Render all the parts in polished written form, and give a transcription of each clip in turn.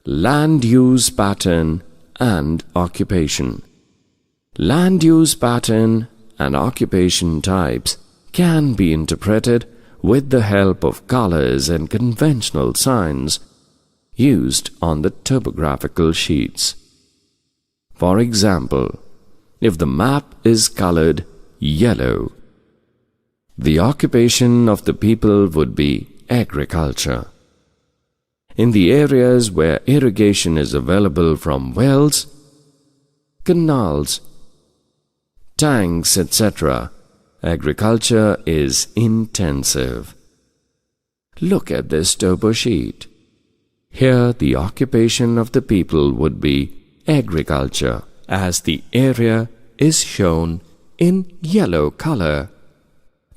Land use pattern and occupation. Land use pattern and occupation types can be interpreted with the help of colors and conventional signs used on the topographical sheets. For example, if the map is colored yellow, the occupation of the people would be agriculture. In the areas where irrigation is available from wells, canals, tanks, etc., agriculture is intensive. Look at this topo sheet. Here the occupation of the people would be agriculture, as the area is shown in yellow color.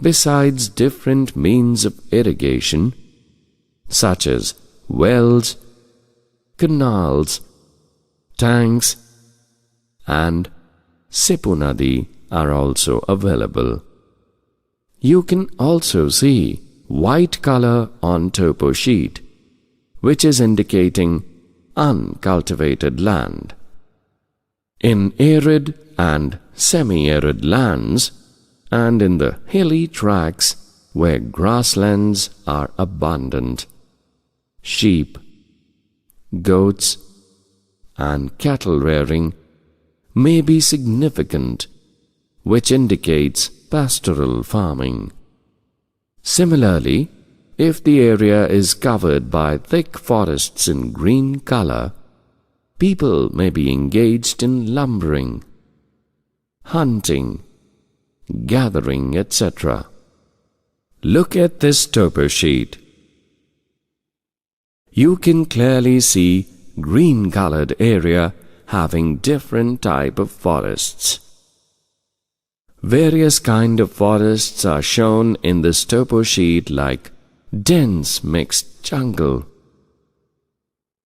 Besides different means of irrigation, such as wells, canals, tanks, and Sipu Nadi are also available. You can also see white color on topo sheet, which is indicating uncultivated land. In arid and semi-arid lands, and in the hilly tracts where grasslands are abundant, sheep, goats, and cattle rearing may be significant, which indicates pastoral farming. Similarly, if the area is covered by thick forests in green color, people may be engaged in lumbering, hunting, gathering, etc. Look at this topo sheet. You can clearly see green-colored area having different type of forests. Various kind of forests are shown in this topo sheet, like dense mixed jungle,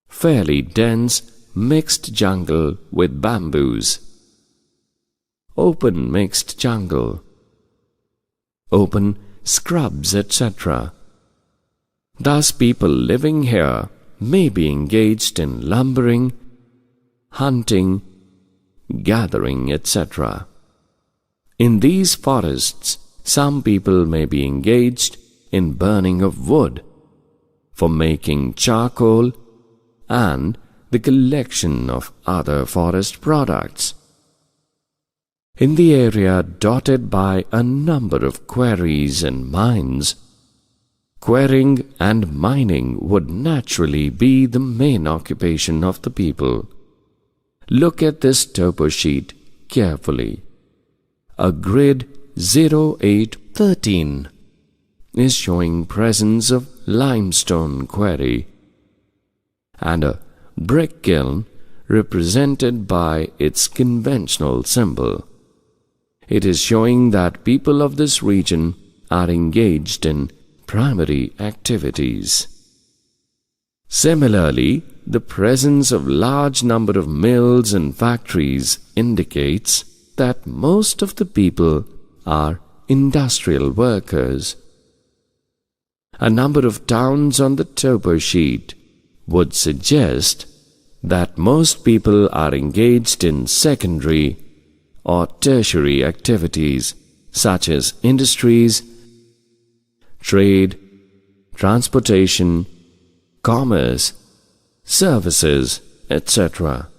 fairly dense mixed jungle with bamboos, open mixed jungle, open scrubs, etc. Thus people living here may be engaged in lumbering, hunting, gathering, etc. In these forests, some people may be engaged in burning of wood for making charcoal and the collection of other forest products. In the area dotted by a number of quarries and mines, quarrying and mining would naturally be the main occupation of the people. Look at this topo sheet carefully. A grid 0813 is showing presence of limestone quarry and a brick kiln represented by its conventional symbol. It is showing that people of this region are engaged in primary activities. Similarly, the presence of large number of mills and factories indicates that most of the people are industrial workers. A number of towns on the topo sheet would suggest that most people are engaged in secondary or tertiary activities such as industries, trade, transportation, commerce, services, etc.